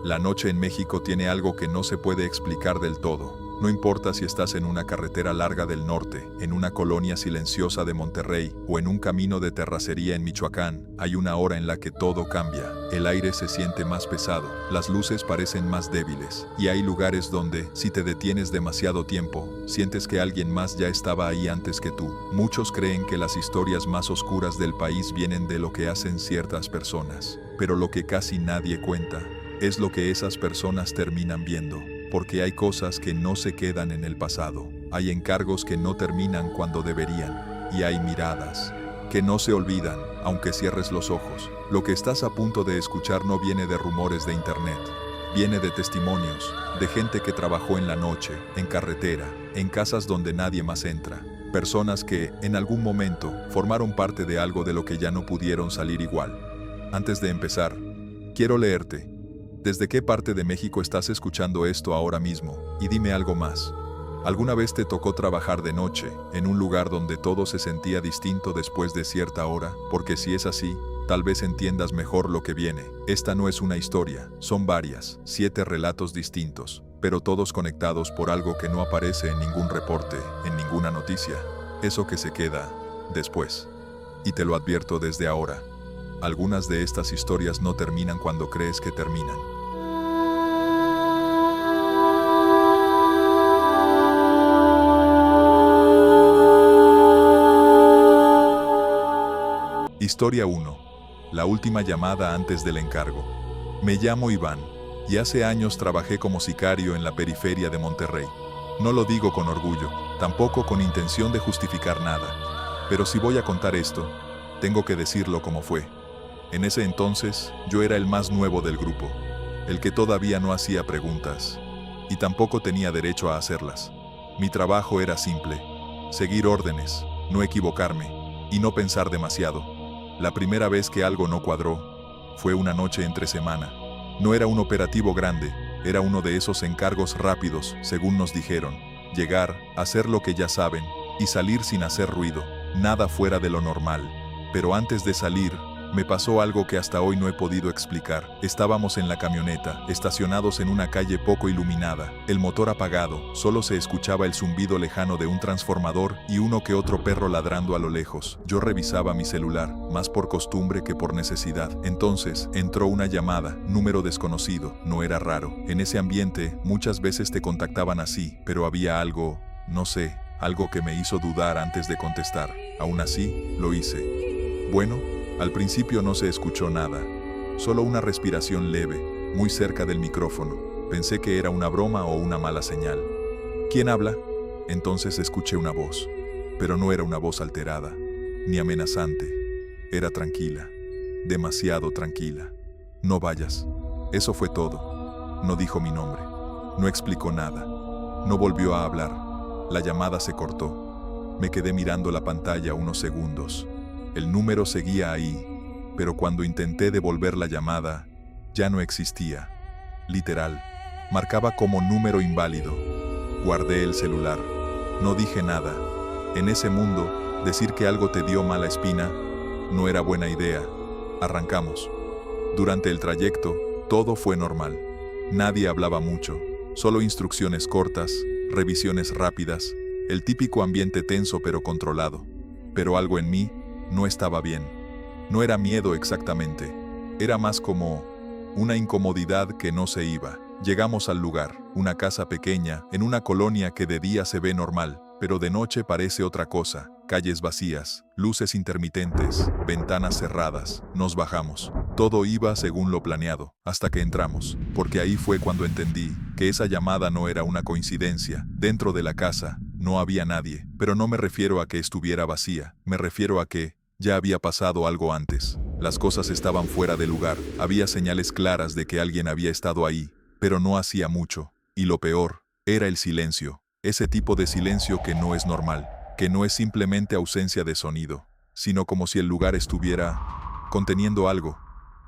La noche en México tiene algo que no se puede explicar del todo. No importa si estás en una carretera larga del norte, en una colonia silenciosa de Monterrey o en un camino de terracería en Michoacán, hay una hora en la que todo cambia. El aire se siente más pesado, las luces parecen más débiles y hay lugares donde, si te detienes demasiado tiempo, sientes que alguien más ya estaba ahí antes que tú. Muchos creen que las historias más oscuras del país vienen de lo que hacen ciertas personas, pero lo que casi nadie cuenta es lo que esas personas terminan viendo. Porque hay cosas que no se quedan en el pasado, hay encargos que no terminan cuando deberían, y hay miradas que no se olvidan, aunque cierres los ojos. Lo que estás a punto de escuchar no viene de rumores de internet, viene de testimonios, de gente que trabajó en la noche, en carretera, en casas donde nadie más entra. Personas que, en algún momento, formaron parte de algo de lo que ya no pudieron salir igual. Antes de empezar, quiero leerte. ¿Desde qué parte de México estás escuchando esto ahora mismo? Y dime algo más. ¿Alguna vez te tocó trabajar de noche, en un lugar donde todo se sentía distinto después de cierta hora? Porque si es así, tal vez entiendas mejor lo que viene. Esta no es una historia, son varias, 7 relatos distintos, pero todos conectados por algo que no aparece en ningún reporte, en ninguna noticia. Eso que se queda después. Y te lo advierto desde ahora. Algunas de estas historias no terminan cuando crees que terminan. Historia 1. La última llamada antes del encargo. Me llamo Iván, y hace años trabajé como sicario en la periferia de Monterrey. No lo digo con orgullo, tampoco con intención de justificar nada. Pero si voy a contar esto, tengo que decirlo como fue. En ese entonces, yo era el más nuevo del grupo, el que todavía no hacía preguntas, y tampoco tenía derecho a hacerlas. Mi trabajo era simple, seguir órdenes, no equivocarme, y no pensar demasiado. La primera vez que algo no cuadró, fue una noche entre semana. No era un operativo grande, era uno de esos encargos rápidos, según nos dijeron. Llegar, hacer lo que ya saben, y salir sin hacer ruido, nada fuera de lo normal. Pero antes de salir, me pasó algo que hasta hoy no he podido explicar. Estábamos en la camioneta, estacionados en una calle poco iluminada, el motor apagado, solo se escuchaba el zumbido lejano de un transformador y uno que otro perro ladrando a lo lejos. Yo revisaba mi celular, más por costumbre que por necesidad. Entonces, entró una llamada, número desconocido, no era raro. En ese ambiente, muchas veces te contactaban así, pero había algo, no sé, algo que me hizo dudar antes de contestar. Aún así, lo hice. Bueno, al principio no se escuchó nada, solo una respiración leve, muy cerca del micrófono. Pensé que era una broma o una mala señal. ¿Quién habla? Entonces escuché una voz, pero no era una voz alterada, ni amenazante. Era tranquila, demasiado tranquila. No vayas. Eso fue todo. No dijo mi nombre, no explicó nada, no volvió a hablar. La llamada se cortó. Me quedé mirando la pantalla unos segundos. El número seguía ahí, pero cuando intenté devolver la llamada, ya no existía. Literal, marcaba como número inválido. Guardé el celular. No dije nada. En ese mundo, decir que algo te dio mala espina no era buena idea. Arrancamos. Durante el trayecto, todo fue normal. Nadie hablaba mucho, solo instrucciones cortas, revisiones rápidas, el típico ambiente tenso pero controlado. Pero algo en mí no estaba bien. No era miedo exactamente, era más como una incomodidad que no se iba. Llegamos al lugar, una casa pequeña, en una colonia que de día se ve normal, pero de noche parece otra cosa. Calles vacías, luces intermitentes, ventanas cerradas. Nos bajamos. Todo iba según lo planeado, hasta que entramos, porque ahí fue cuando entendí que esa llamada no era una coincidencia. Dentro de la casa no había nadie, pero no me refiero a que estuviera vacía, me refiero a que ya había pasado algo antes. Las cosas estaban fuera de lugar, había señales claras de que alguien había estado ahí, pero no hacía mucho. Y lo peor, era el silencio, ese tipo de silencio que no es normal, que no es simplemente ausencia de sonido, sino como si el lugar estuviera conteniendo algo.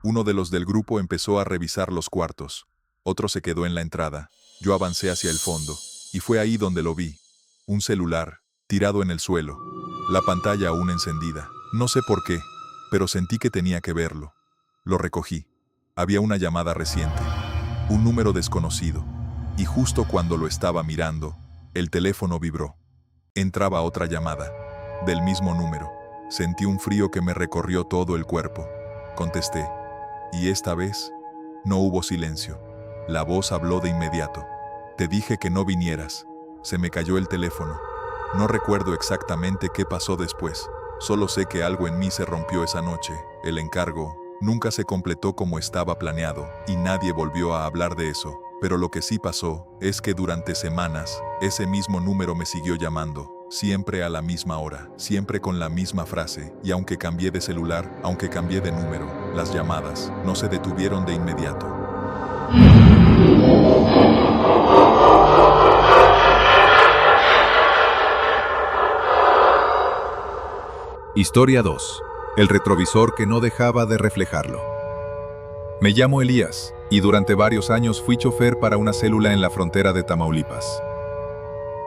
Uno de los del grupo empezó a revisar los cuartos, otro se quedó en la entrada. Yo avancé hacia el fondo, y fue ahí donde lo vi. Un celular, tirado en el suelo, la pantalla aún encendida. No sé por qué, pero sentí que tenía que verlo. Lo recogí. Había una llamada reciente. Un número desconocido. Y justo cuando lo estaba mirando, el teléfono vibró. Entraba otra llamada. Del mismo número. Sentí un frío que me recorrió todo el cuerpo. Contesté. Y esta vez, no hubo silencio. La voz habló de inmediato. Te dije que no vinieras. Se me cayó el teléfono. No recuerdo exactamente qué pasó después. Solo sé que algo en mí se rompió esa noche. El encargo nunca se completó como estaba planeado y nadie volvió a hablar de eso. Pero lo que sí pasó es que durante semanas, ese mismo número me siguió llamando. Siempre a la misma hora, siempre con la misma frase, y aunque cambié de celular, aunque cambié de número, las llamadas no se detuvieron de inmediato. Historia 2. El retrovisor que no dejaba de reflejarlo. Me llamo Elías, y durante varios años fui chofer para una célula en la frontera de Tamaulipas.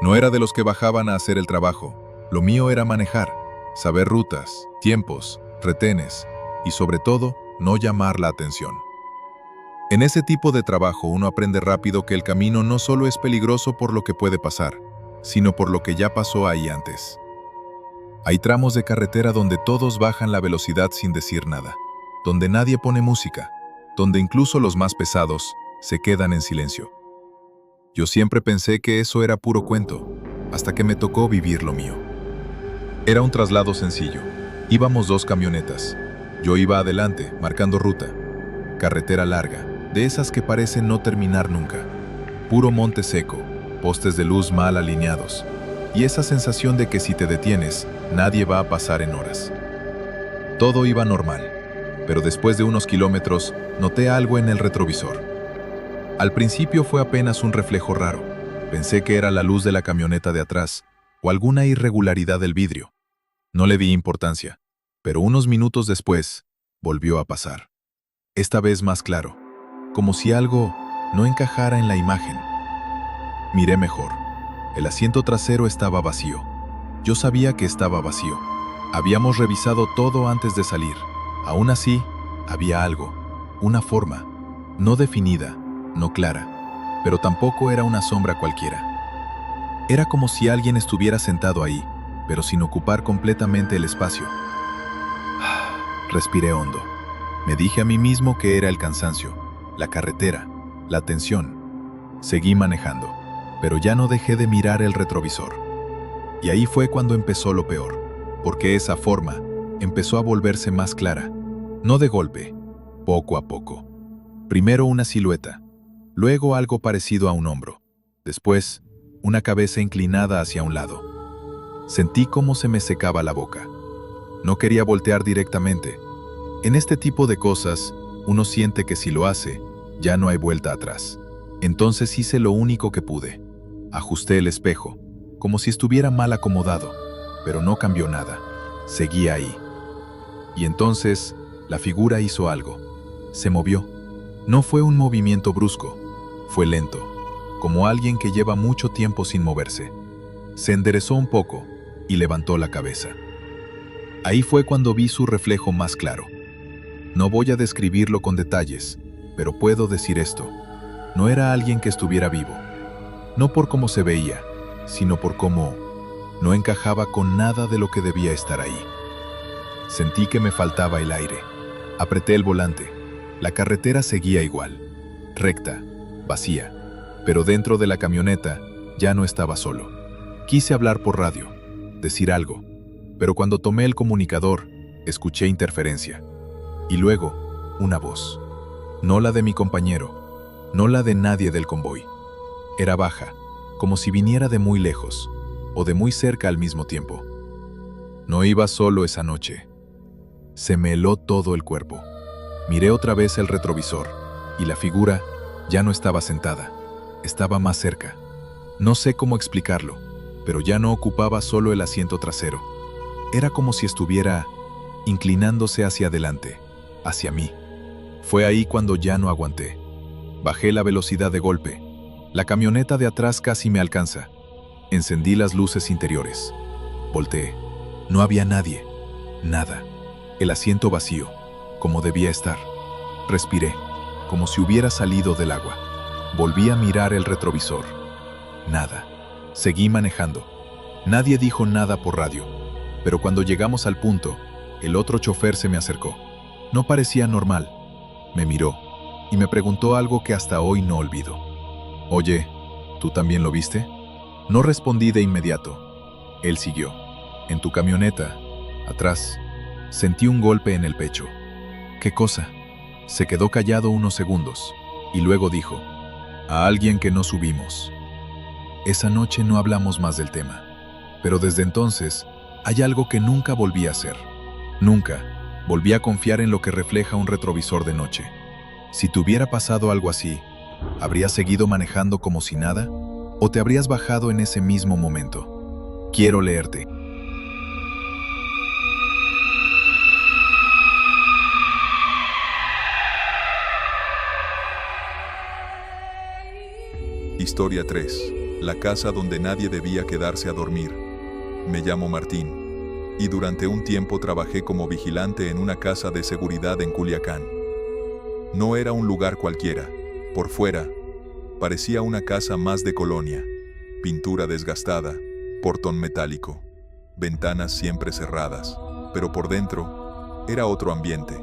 No era de los que bajaban a hacer el trabajo. Lo mío era manejar, saber rutas, tiempos, retenes y sobre todo, no llamar la atención. En ese tipo de trabajo uno aprende rápido que el camino no solo es peligroso por lo que puede pasar, sino por lo que ya pasó ahí antes. Hay tramos de carretera donde todos bajan la velocidad sin decir nada, donde nadie pone música, donde incluso los más pesados se quedan en silencio. Yo siempre pensé que eso era puro cuento, hasta que me tocó vivir lo mío. Era un traslado sencillo. Íbamos 2 camionetas. Yo iba adelante, marcando ruta. Carretera larga, de esas que parecen no terminar nunca. Puro monte seco, postes de luz mal alineados. Y esa sensación de que si te detienes, nadie va a pasar en horas. Todo iba normal, pero después de unos kilómetros, noté algo en el retrovisor. Al principio fue apenas un reflejo raro. Pensé que era la luz de la camioneta de atrás o alguna irregularidad del vidrio. No le di importancia, pero unos minutos después volvió a pasar. Esta vez más claro, como si algo no encajara en la imagen. Miré mejor. El asiento trasero estaba vacío. Yo sabía que estaba vacío. Habíamos revisado todo antes de salir. Aún así, había algo, una forma, no definida, no clara, pero tampoco era una sombra cualquiera. Era como si alguien estuviera sentado ahí, pero sin ocupar completamente el espacio. Respiré hondo. Me dije a mí mismo que era el cansancio, la carretera, la tensión. Seguí manejando, pero ya no dejé de mirar el retrovisor. Y ahí fue cuando empezó lo peor, porque esa forma empezó a volverse más clara, no de golpe, poco a poco. Primero una silueta, luego algo parecido a un hombro, después una cabeza inclinada hacia un lado. Sentí cómo se me secaba la boca. No quería voltear directamente. En este tipo de cosas, uno siente que si lo hace, ya no hay vuelta atrás. Entonces hice lo único que pude. Ajusté el espejo, como si estuviera mal acomodado, pero no cambió nada. Seguía ahí. Y entonces, la figura hizo algo. Se movió. No fue un movimiento brusco, fue lento, como alguien que lleva mucho tiempo sin moverse. Se enderezó un poco y levantó la cabeza. Ahí fue cuando vi su reflejo más claro. No voy a describirlo con detalles, pero puedo decir esto. No era alguien que estuviera vivo. No por cómo se veía, sino por cómo no encajaba con nada de lo que debía estar ahí. Sentí que me faltaba el aire. Apreté el volante. La carretera seguía igual, recta, vacía, pero dentro de la camioneta ya no estaba solo. Quise hablar por radio, decir algo, pero cuando tomé el comunicador, escuché interferencia. Y luego, una voz. No la de mi compañero, no la de nadie del convoy. Era baja, como si viniera de muy lejos, o de muy cerca al mismo tiempo. No iba solo esa noche. Se me heló todo el cuerpo. Miré otra vez el retrovisor, y la figura ya no estaba sentada, estaba más cerca. No sé cómo explicarlo, pero ya no ocupaba solo el asiento trasero. Era como si estuviera inclinándose hacia adelante, hacia mí. Fue ahí cuando ya no aguanté. Bajé la velocidad de golpe. La camioneta de atrás casi me alcanza. Encendí las luces interiores. Volteé. No había nadie, nada. El asiento vacío, como debía estar. Respiré, como si hubiera salido del agua. Volví a mirar el retrovisor. Nada. Seguí manejando. Nadie dijo nada por radio, pero cuando llegamos al punto, el otro chofer se me acercó. No parecía normal. Me miró y me preguntó algo que hasta hoy no olvido. Oye, ¿tú también lo viste? No respondí de inmediato. Él siguió. En tu camioneta, atrás, sentí un golpe en el pecho. ¿Qué cosa? Se quedó callado unos segundos y luego dijo, a alguien que no subimos. Esa noche no hablamos más del tema, pero desde entonces hay algo que nunca volví a hacer. Nunca volví a confiar en lo que refleja un retrovisor de noche. Si te hubiera pasado algo así, ¿habrías seguido manejando como si nada? ¿O te habrías bajado en ese mismo momento? Quiero leerte. Historia 3. La casa donde nadie debía quedarse a dormir. Me llamo Martín, y durante un tiempo trabajé como vigilante en una casa de seguridad en Culiacán. No era un lugar cualquiera. Por fuera, parecía una casa más de colonia. Pintura desgastada, portón metálico, ventanas siempre cerradas, pero por dentro era otro ambiente.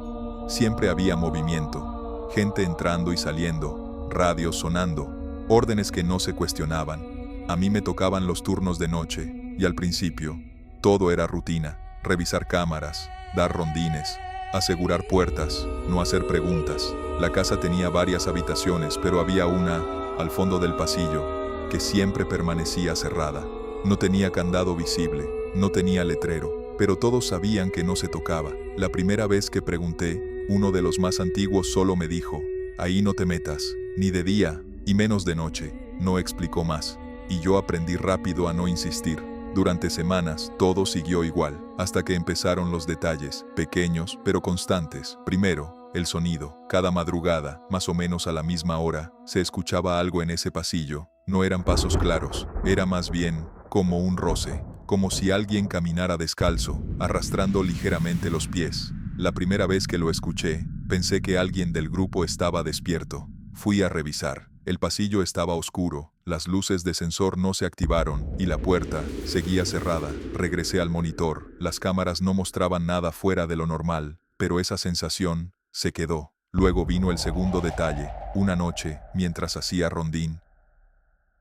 Siempre había movimiento, gente entrando y saliendo, radios sonando, órdenes que no se cuestionaban. A mí me tocaban los turnos de noche, y al principio, todo era rutina: revisar cámaras, dar rondines, asegurar puertas, no hacer preguntas. La casa tenía varias habitaciones, pero había una, al fondo del pasillo, que siempre permanecía cerrada. No tenía candado visible, no tenía letrero, pero todos sabían que no se tocaba. La primera vez que pregunté, uno de los más antiguos solo me dijo, ahí no te metas, ni de día, y menos de noche. No explicó más, y yo aprendí rápido a no insistir. Durante semanas, todo siguió igual, hasta que empezaron los detalles, pequeños pero constantes. Primero, el sonido. Cada madrugada, más o menos a la misma hora, se escuchaba algo en ese pasillo. No eran pasos claros, era más bien como un roce, como si alguien caminara descalzo, arrastrando ligeramente los pies. La primera vez que lo escuché, pensé que alguien del grupo estaba despierto. Fui a revisar. El pasillo estaba oscuro, las luces de sensor no se activaron y la puerta seguía cerrada. Regresé al monitor, las cámaras no mostraban nada fuera de lo normal, pero esa sensación se quedó. Luego vino el segundo detalle. Una noche, mientras hacía rondín,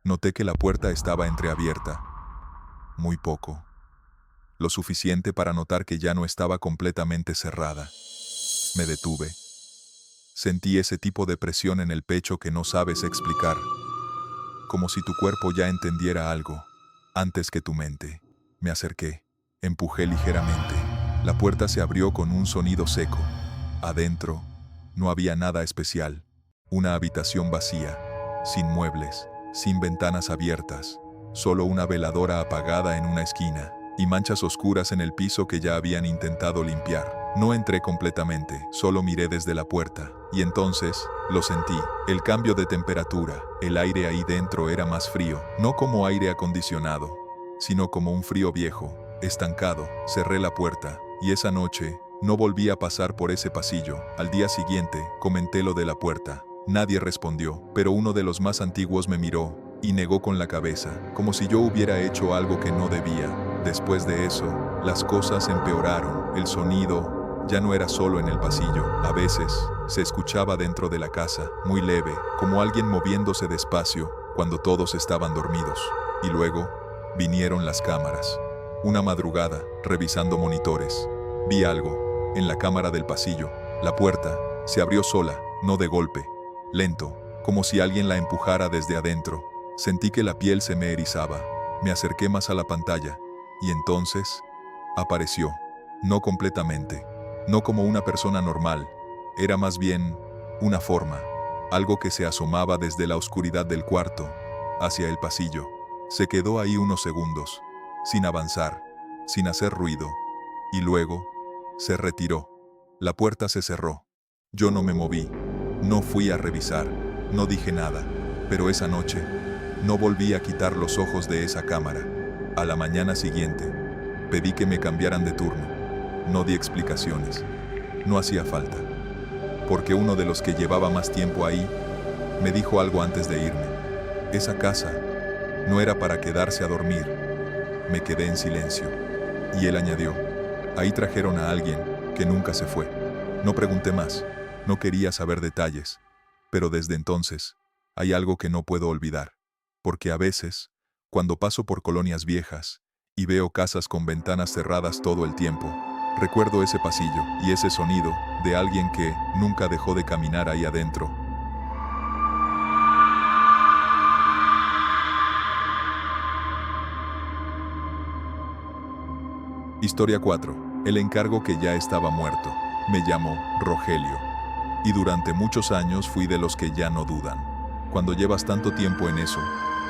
noté que la puerta estaba entreabierta. Muy poco. Lo suficiente para notar que ya no estaba completamente cerrada. Me detuve. Sentí ese tipo de presión en el pecho que no sabes explicar. Como si tu cuerpo ya entendiera algo, antes que tu mente. Me acerqué. Empujé ligeramente. La puerta se abrió con un sonido seco. Adentro, no había nada especial. Una habitación vacía, sin muebles, sin ventanas abiertas. Solo una veladora apagada en una esquina, y manchas oscuras en el piso que ya habían intentado limpiar. No entré completamente, solo miré desde la puerta, y entonces, lo sentí, el cambio de temperatura. El aire ahí dentro era más frío, no como aire acondicionado, sino como un frío viejo, estancado. Cerré la puerta, y esa noche, no volví a pasar por ese pasillo. Al día siguiente, comenté lo de la puerta. Nadie respondió, pero uno de los más antiguos me miró, y negó con la cabeza, como si yo hubiera hecho algo que no debía. Después de eso, las cosas empeoraron. El sonido ya no era solo en el pasillo. A veces, se escuchaba dentro de la casa, muy leve, como alguien moviéndose despacio, cuando todos estaban dormidos. Y luego, vinieron las cámaras. Una madrugada, revisando monitores, vi algo, en la cámara del pasillo. La puerta se abrió sola, no de golpe, lento, como si alguien la empujara desde adentro. Sentí que la piel se me erizaba. Me acerqué más a la pantalla, y entonces, apareció. No completamente, no como una persona normal, era más bien una forma, algo que se asomaba desde la oscuridad del cuarto, hacia el pasillo. Se quedó ahí unos segundos, sin avanzar, sin hacer ruido, y luego, se retiró. La puerta se cerró. Yo no me moví, no fui a revisar, no dije nada, pero esa noche, no volví a quitar los ojos de esa cámara. A la mañana siguiente, pedí que me cambiaran de turno. No di explicaciones. No hacía falta. Porque uno de los que llevaba más tiempo ahí Me dijo algo antes de irme. Esa casa no era para quedarse a dormir. Me quedé en silencio. Y él añadió, ahí trajeron a alguien que nunca se fue. No pregunté más. No quería saber detalles. Pero desde entonces, hay algo que no puedo olvidar. Porque a veces, cuando paso por colonias viejas y veo casas con ventanas cerradas todo el tiempo, recuerdo ese pasillo y ese sonido de alguien que nunca dejó de caminar ahí adentro. Historia 4. El encargo que ya estaba muerto. Me llamo Rogelio. Y durante muchos años fui de los que ya no dudan. Cuando llevas tanto tiempo en eso,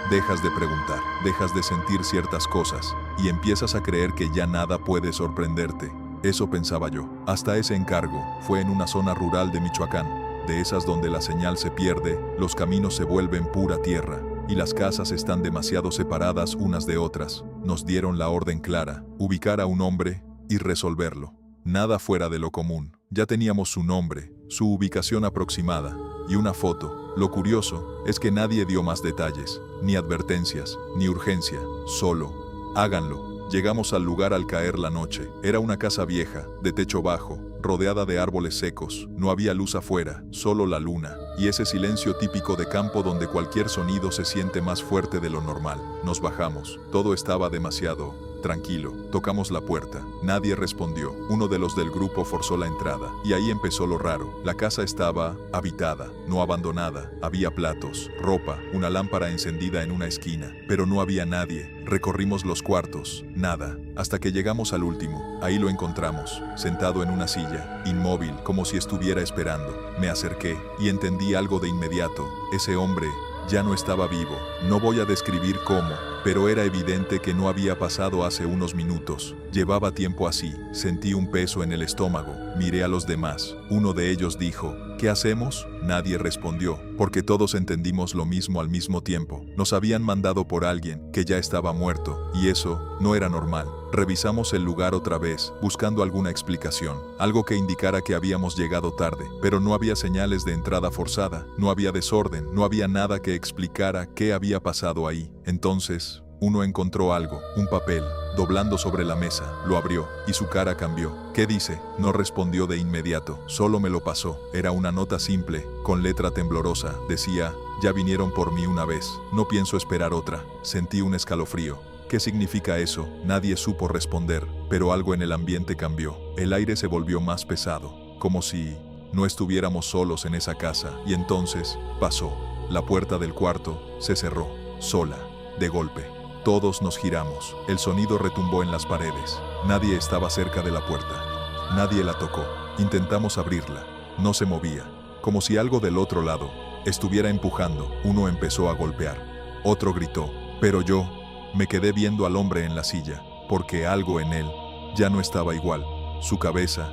dejas de preguntar, dejas de sentir ciertas cosas y empiezas a creer que ya nada puede sorprenderte. Eso pensaba yo. Hasta ese encargo fue en una zona rural de Michoacán, de esas donde la señal se pierde, los caminos se vuelven pura tierra y las casas están demasiado separadas unas de otras. Nos dieron la orden clara, ubicar a un hombre y resolverlo. Nada fuera de lo común. Ya teníamos su nombre, su ubicación aproximada y una foto. Lo curioso es que nadie dio más detalles, ni advertencias, ni urgencia, solo, háganlo. Llegamos al lugar al caer la noche. Era una casa vieja, de techo bajo, rodeada de árboles secos. No había luz afuera, solo la luna, y ese silencio típico de campo donde cualquier sonido se siente más fuerte de lo normal. Nos bajamos. Todo estaba demasiado tranquilo. Tocamos la puerta. Nadie respondió. Uno de los del grupo forzó la entrada. Y ahí empezó lo raro. La casa estaba habitada, no abandonada. Había platos, ropa, una lámpara encendida en una esquina. Pero no había nadie. Recorrimos los cuartos. Nada. Hasta que llegamos al último. Ahí lo encontramos, sentado en una silla, inmóvil, como si estuviera esperando. Me acerqué y entendí algo de inmediato. Ese hombre ya no estaba vivo. No voy a describir cómo, pero era evidente que no había pasado hace unos minutos. Llevaba tiempo así. Sentí un peso en el estómago. Miré a los demás. Uno de ellos dijo, ¿qué hacemos? Nadie respondió, porque todos entendimos lo mismo al mismo tiempo. Nos habían mandado por alguien que ya estaba muerto, y eso no era normal. Revisamos el lugar otra vez, buscando alguna explicación, algo que indicara que habíamos llegado tarde, pero no había señales de entrada forzada, no había desorden, no había nada que explicara qué había pasado ahí. Entonces, uno encontró algo, un papel, doblando sobre la mesa, lo abrió, y su cara cambió. ¿Qué dice? No respondió de inmediato, solo me lo pasó. Era una nota simple, con letra temblorosa, decía, ya vinieron por mí una vez, no pienso esperar otra. Sentí un escalofrío. ¿Qué significa eso? Nadie supo responder, pero algo en el ambiente cambió. El aire se volvió más pesado, como si no estuviéramos solos en esa casa. Y entonces, pasó. La puerta del cuarto se cerró, sola, de golpe. Todos nos giramos. El sonido retumbó en las paredes. Nadie estaba cerca de la puerta. Nadie la tocó. Intentamos abrirla. No se movía. Como si algo del otro lado estuviera empujando. Uno empezó a golpear. Otro gritó. Pero yo me quedé viendo al hombre en la silla, porque algo en él ya no estaba igual. Su cabeza,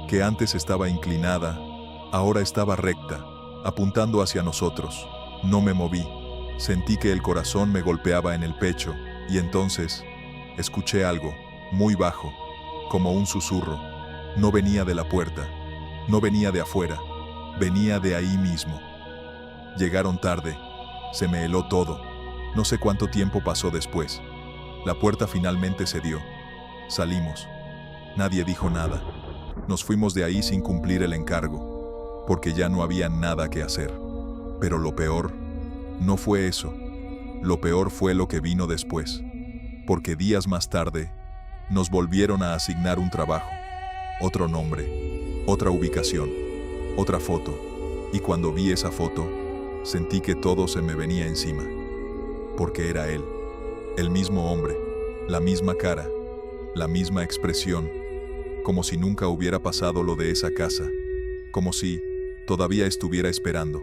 que antes estaba inclinada, ahora estaba recta, apuntando hacia nosotros. No me moví. Sentí que el corazón me golpeaba en el pecho, y entonces escuché algo, muy bajo, como un susurro. No venía de la puerta, no venía de afuera, venía de ahí mismo. Llegaron tarde, se me heló todo. No sé cuánto tiempo pasó después. La puerta finalmente cedió. Salimos. Nadie dijo nada. Nos fuimos de ahí sin cumplir el encargo, porque ya no había nada que hacer. Pero lo peor no fue eso. Lo peor fue lo que vino después, porque días más tarde nos volvieron a asignar un trabajo, otro nombre, otra ubicación, otra foto. Y cuando vi esa foto, sentí que todo se me venía encima. Porque era él, el mismo hombre, la misma cara, la misma expresión, como si nunca hubiera pasado lo de esa casa, como si todavía estuviera esperando.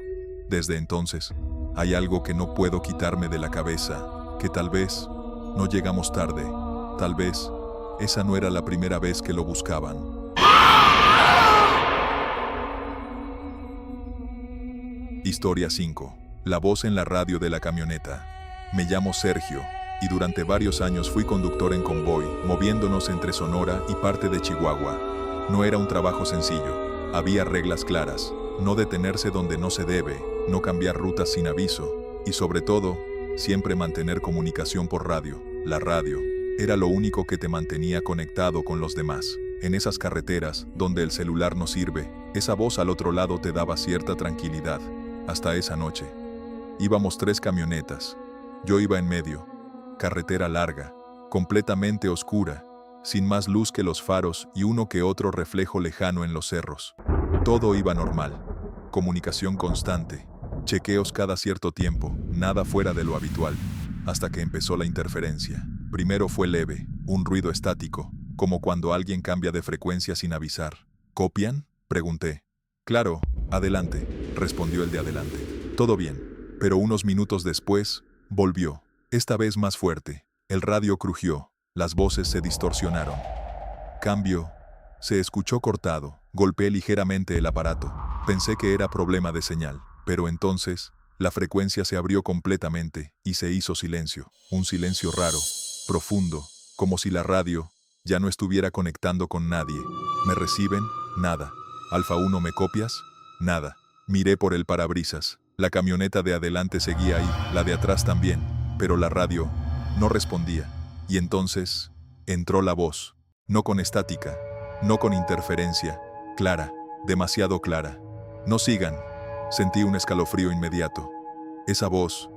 Desde entonces, hay algo que no puedo quitarme de la cabeza, que tal vez no llegamos tarde, tal vez esa no era la primera vez que lo buscaban. Historia 5. La voz en la radio de la camioneta. Me llamo Sergio, y durante varios años fui conductor en convoy, moviéndonos entre Sonora y parte de Chihuahua. No era un trabajo sencillo, había reglas claras, no detenerse donde no se debe, no cambiar rutas sin aviso, y sobre todo, siempre mantener comunicación por radio. La radio era lo único que te mantenía conectado con los demás. En esas carreteras, donde el celular no sirve, esa voz al otro lado te daba cierta tranquilidad. Hasta esa noche. Íbamos 3 camionetas. Yo iba en medio. Carretera larga, completamente oscura, sin más luz que los faros y uno que otro reflejo lejano en los cerros. Todo iba normal. Comunicación constante. Chequeos cada cierto tiempo, nada fuera de lo habitual. Hasta que empezó la interferencia. Primero fue leve, un ruido estático, como cuando alguien cambia de frecuencia sin avisar. ¿Copian?, pregunté. Claro, adelante, respondió el de adelante. Todo bien. Pero unos minutos después, volvió. Esta vez más fuerte. El radio crujió. Las voces se distorsionaron. Cambio. Se escuchó cortado. Golpeé ligeramente el aparato. Pensé que era problema de señal. Pero entonces, la frecuencia se abrió completamente y se hizo silencio. Un silencio raro, profundo, como si la radio ya no estuviera conectando con nadie. ¿Me reciben? Nada. Alfa 1, ¿me copias? Nada. Miré por el parabrisas. La camioneta de adelante seguía ahí, la de atrás también, pero la radio no respondía. Y entonces, entró la voz. No con estática, no con interferencia. Clara, demasiado clara. No sigan. Sentí un escalofrío inmediato. Esa voz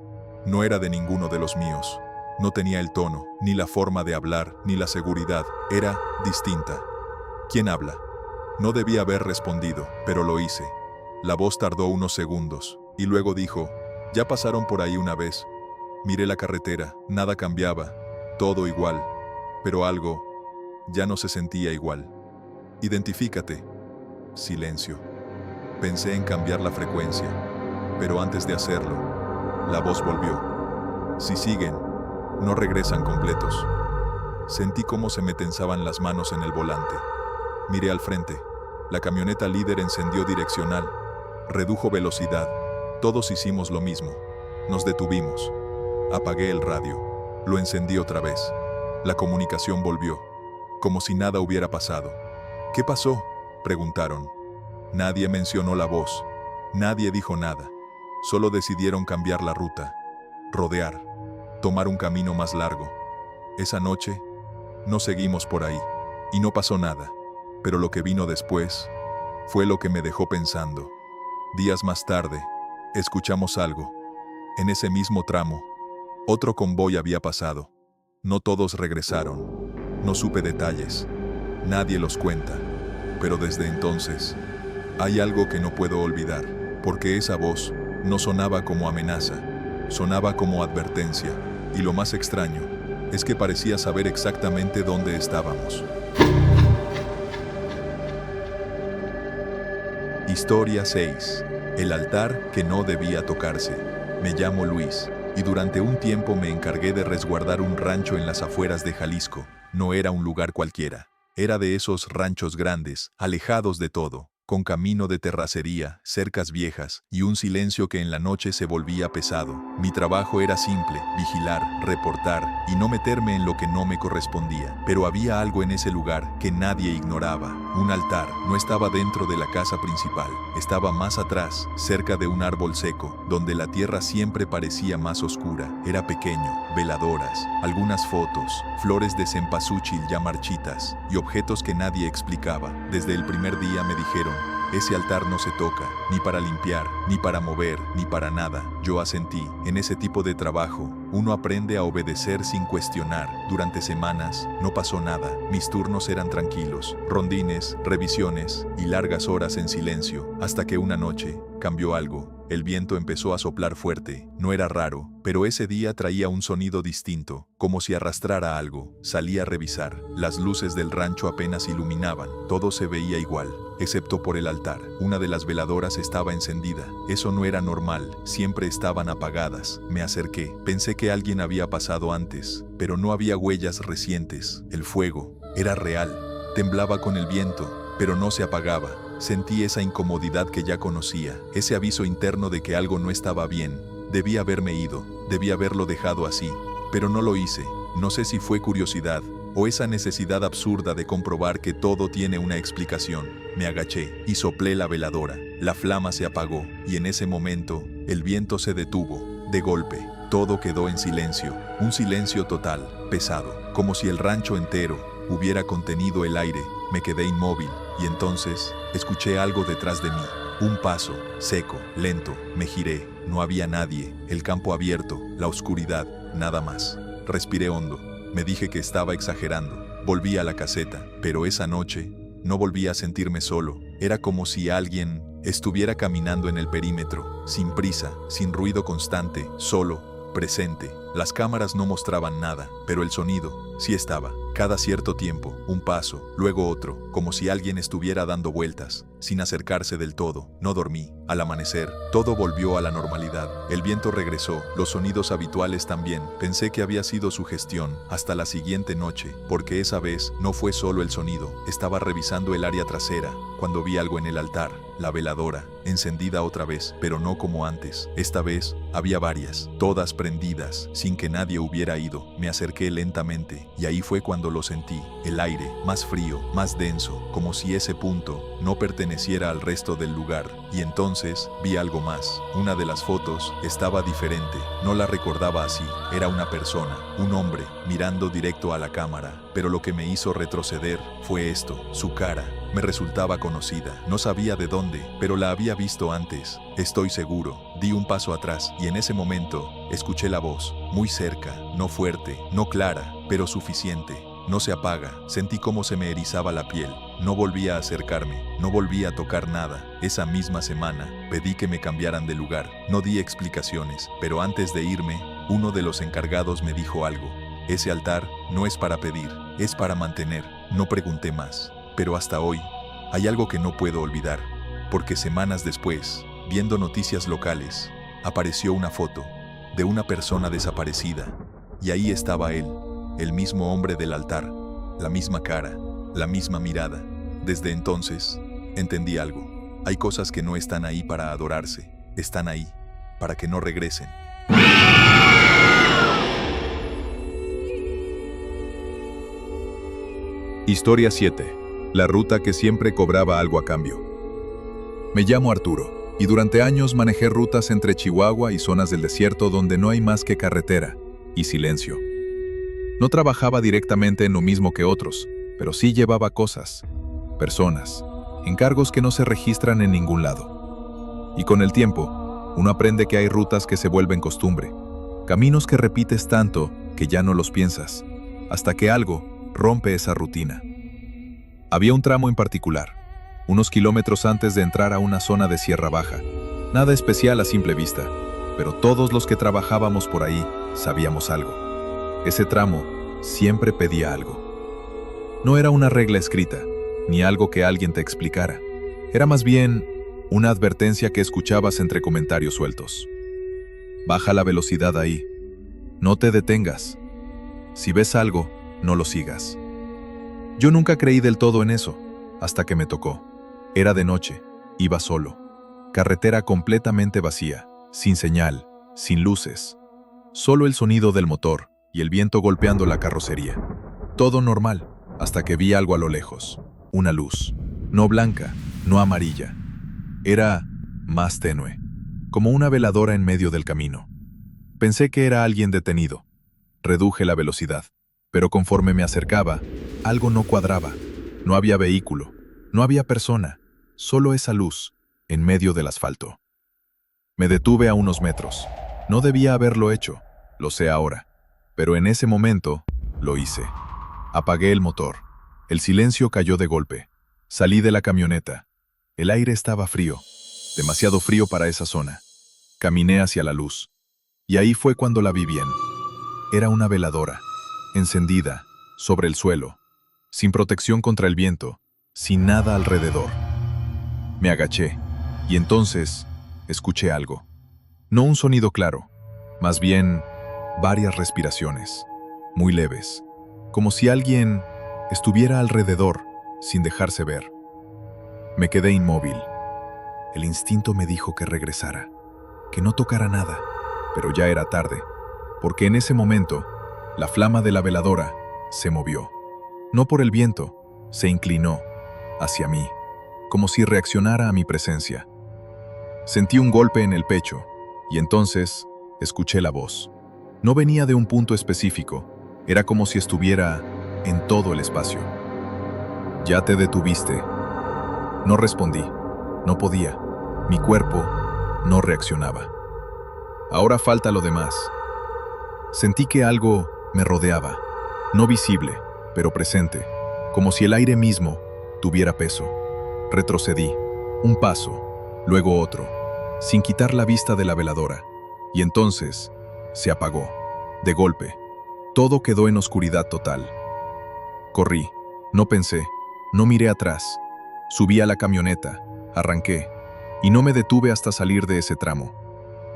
no era de ninguno de los míos. No tenía el tono, ni la forma de hablar, ni la seguridad. Era distinta. ¿Quién habla? No debía haber respondido, pero lo hice. La voz tardó unos segundos, y luego dijo, «Ya pasaron por ahí una vez. Miré la carretera, nada cambiaba, todo igual, pero algo ya no se sentía igual. Identifícate». Silencio. Pensé en cambiar la frecuencia, pero antes de hacerlo, la voz volvió. «Si siguen, no regresan completos». Sentí cómo se me tensaban las manos en el volante. Miré al frente. La camioneta líder encendió direccional. Redujo velocidad. Todos hicimos lo mismo. Nos detuvimos. Apagué el radio. Lo encendí otra vez. La comunicación volvió, como si nada hubiera pasado. «¿Qué pasó?», preguntaron. Nadie mencionó la voz. Nadie dijo nada. Solo decidieron cambiar la ruta. Rodear. Tomar un camino más largo. Esa noche, no seguimos por ahí. Y no pasó nada. Pero lo que vino después fue lo que me dejó pensando. Días más tarde, escuchamos algo. En ese mismo tramo, otro convoy había pasado. No todos regresaron. No supe detalles. Nadie los cuenta. Pero desde entonces, hay algo que no puedo olvidar, porque esa voz no sonaba como amenaza, sonaba como advertencia. Y lo más extraño es que parecía saber exactamente dónde estábamos. Historia 6. El altar que no debía tocarse. Me llamo Luis, y durante un tiempo me encargué de resguardar un rancho en las afueras de Jalisco. No era un lugar cualquiera. Era de esos ranchos grandes, alejados de todo, con camino de terracería, cercas viejas, y un silencio que en la noche se volvía pesado. Mi trabajo era simple, vigilar, reportar, y no meterme en lo que no me correspondía. Pero había algo en ese lugar que nadie ignoraba. Un altar no estaba dentro de la casa principal, estaba más atrás, cerca de un árbol seco, donde la tierra siempre parecía más oscura. Era pequeño, veladoras, algunas fotos, flores de cempasúchil ya marchitas, y objetos que nadie explicaba. Desde el primer día me dijeron, ese altar no se toca, ni para limpiar, ni para mover, ni para nada. Yo asentí. En ese tipo de trabajo, uno aprende a obedecer sin cuestionar. Durante semanas, no pasó nada. Mis turnos eran tranquilos, rondines, revisiones y largas horas en silencio, hasta que una noche, cambió algo. El viento empezó a soplar fuerte. No era raro, pero ese día traía un sonido distinto, como si arrastrara algo. Salí a revisar. Las luces del rancho apenas iluminaban. Todo se veía igual, excepto por el altar. Una de las veladoras estaba encendida. Eso no era normal, siempre estaban apagadas. Me acerqué. Pensé que alguien había pasado antes, pero no había huellas recientes. El fuego era real. Temblaba con el viento, pero no se apagaba. Sentí esa incomodidad que ya conocía, ese aviso interno de que algo no estaba bien. Debía haberme ido, debía haberlo dejado así, pero no lo hice. No sé si fue curiosidad o esa necesidad absurda de comprobar que todo tiene una explicación. Me agaché y soplé la veladora. La flama se apagó, y en ese momento El viento se detuvo, de golpe. Todo quedó en silencio, un silencio total, pesado, como si el rancho entero hubiera contenido el aire. Me quedé inmóvil, y entonces escuché algo detrás de mí. Un paso, seco, lento. Me giré, no había nadie, el campo abierto, la oscuridad, nada más. Respiré hondo, me dije que estaba exagerando. Volví a la caseta, pero esa noche no volví a sentirme solo. Era como si alguien estuviera caminando en el perímetro, sin prisa, sin ruido constante, solo, presente. Las cámaras no mostraban nada, pero el sonido sí estaba. Cada cierto tiempo, un paso, luego otro, como si alguien estuviera dando vueltas, sin acercarse del todo. No dormí. Al amanecer, todo volvió a la normalidad. El viento regresó, los sonidos habituales también. Pensé que había sido sugestión, hasta la siguiente noche, porque esa vez no fue solo el sonido. Estaba revisando el área trasera, cuando vi algo en el altar, la veladora, encendida otra vez, pero no como antes. Esta vez, había varias, todas prendidas, sin que nadie hubiera ido. Me acerqué lentamente, y ahí fue cuando lo sentí, el aire, más frío, más denso, como si ese punto no perteneciera al resto del lugar. Y entonces, vi algo más. Una de las fotos estaba diferente, no la recordaba así. Era una persona, un hombre, mirando directo a la cámara. Pero lo que me hizo retroceder fue esto, su cara. Me resultaba conocida, no sabía de dónde, pero la había visto antes. Estoy seguro. Di un paso atrás, y en ese momento, escuché la voz, muy cerca, no fuerte, no clara, pero suficiente. No se apaga. Sentí cómo se me erizaba la piel. No volví a acercarme, no volví a tocar nada. Esa misma semana, pedí que me cambiaran de lugar. No di explicaciones, pero antes de irme, uno de los encargados me dijo algo. Ese altar no es para pedir, es para mantener. No pregunté más. Pero hasta hoy, hay algo que no puedo olvidar, porque semanas después, viendo noticias locales, apareció una foto de una persona desaparecida, y ahí estaba él, el mismo hombre del altar, la misma cara, la misma mirada. Desde entonces, entendí algo. Hay cosas que no están ahí para adorarse, están ahí para que no regresen. Historia 7. La ruta que siempre cobraba algo a cambio. Me llamo Arturo, y durante años manejé rutas entre Chihuahua y zonas del desierto donde no hay más que carretera y silencio. No trabajaba directamente en lo mismo que otros, pero sí llevaba cosas, personas, encargos que no se registran en ningún lado. Y con el tiempo, uno aprende que hay rutas que se vuelven costumbre, caminos que repites tanto que ya no los piensas, hasta que algo rompe esa rutina. Había un tramo en particular, unos kilómetros antes de entrar a una zona de Sierra Baja. Nada especial a simple vista, pero todos los que trabajábamos por ahí sabíamos algo. Ese tramo siempre pedía algo. No era una regla escrita, ni algo que alguien te explicara. Era más bien una advertencia que escuchabas entre comentarios sueltos. Baja la velocidad ahí. No te detengas. Si ves algo, no lo sigas. Yo nunca creí del todo en eso, hasta que me tocó. Era de noche, iba solo. Carretera completamente vacía, sin señal, sin luces. Solo el sonido del motor y el viento golpeando la carrocería. Todo normal, hasta que vi algo a lo lejos. Una luz, no blanca, no amarilla. Era más tenue, como una veladora en medio del camino. Pensé que era alguien detenido. Reduje la velocidad, pero conforme me acercaba, algo no cuadraba. No había vehículo, no había persona, solo esa luz, en medio del asfalto. Me detuve a unos metros. No debía haberlo hecho, lo sé ahora, pero en ese momento, lo hice. Apagué el motor. El silencio cayó de golpe. Salí de la camioneta. El aire estaba frío, demasiado frío para esa zona. Caminé hacia la luz, y ahí fue cuando la vi bien. Era una veladora, encendida, sobre el suelo, sin protección contra el viento, sin nada alrededor. Me agaché, y entonces escuché algo. No un sonido claro, más bien varias respiraciones, muy leves, como si alguien estuviera alrededor, sin dejarse ver. Me quedé inmóvil. El instinto me dijo que regresara, que no tocara nada, pero ya era tarde, porque en ese momento, la flama de la veladora se movió. No por el viento, se inclinó hacia mí, como si reaccionara a mi presencia. Sentí un golpe en el pecho, Y entonces, escuché la voz. No venía de un punto específico, era como si estuviera en todo el espacio. Ya te detuviste. No respondí, no podía. Mi cuerpo no reaccionaba. Ahora falta lo demás. Sentí que algo me rodeaba, no visible, pero presente, como si el aire mismo tuviera peso. Retrocedí, un paso, luego otro, sin quitar la vista de la veladora, y entonces se apagó. De golpe, todo quedó en oscuridad total. Corrí, no pensé, no miré atrás. Subí a la camioneta, arranqué, y no me detuve hasta salir de ese tramo.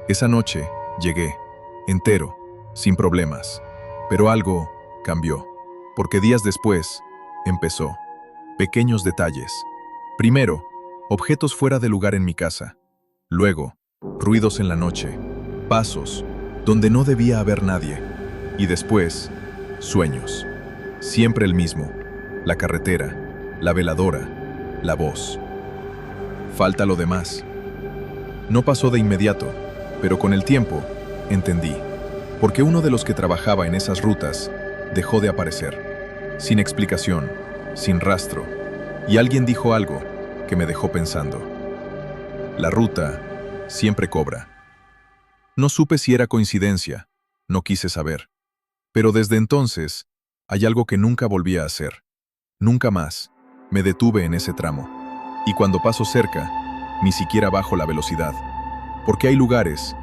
Esa noche llegué, entero, sin problemas. Pero algo cambió, porque días después empezó. Pequeños detalles. Primero, objetos fuera de lugar en mi casa. Luego, ruidos en la noche, pasos, donde no debía haber nadie. Y después, sueños. Siempre el mismo. La carretera, la veladora, la voz. Falta lo demás. No pasó de inmediato, pero con el tiempo entendí. Porque uno de los que trabajaba en esas rutas dejó de aparecer. Sin explicación, sin rastro. Y alguien dijo algo que me dejó pensando. La ruta siempre cobra. No supe si era coincidencia, no quise saber. Pero desde entonces, hay algo que nunca volví a hacer. Nunca más me detuve en ese tramo. Y cuando paso cerca, ni siquiera bajo la velocidad. Porque hay lugares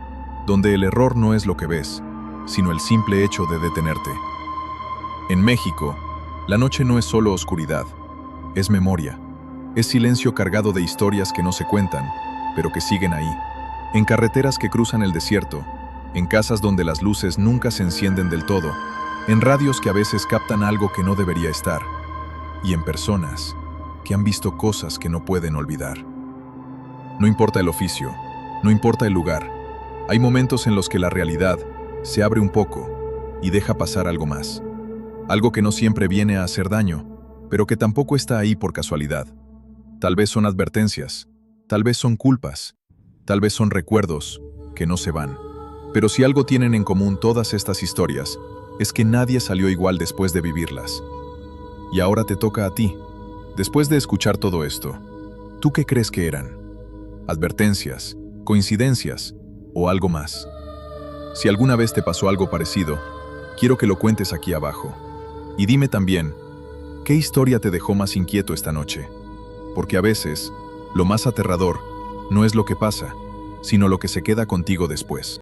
donde el error no es lo que ves, sino el simple hecho de detenerte. En México, la noche no es solo oscuridad, es memoria. Es silencio cargado de historias que no se cuentan, pero que siguen ahí. En carreteras que cruzan el desierto, en casas donde las luces nunca se encienden del todo, en radios que a veces captan algo que no debería estar, y en personas que han visto cosas que no pueden olvidar. No importa el oficio, no importa el lugar, hay momentos en los que la realidad se abre un poco y deja pasar algo más. Algo que no siempre viene a hacer daño, pero que tampoco está ahí por casualidad. Tal vez son advertencias, tal vez son culpas, tal vez son recuerdos que no se van. Pero si algo tienen en común todas estas historias, es que nadie salió igual después de vivirlas. Y ahora te toca a ti. Después de escuchar todo esto, ¿tú qué crees que eran? ¿Advertencias, coincidencias o algo más? Si alguna vez te pasó algo parecido, quiero que lo cuentes aquí abajo. Y dime también, ¿qué historia te dejó más inquieto esta noche? Porque a veces, lo más aterrador no es lo que pasa, sino lo que se queda contigo después.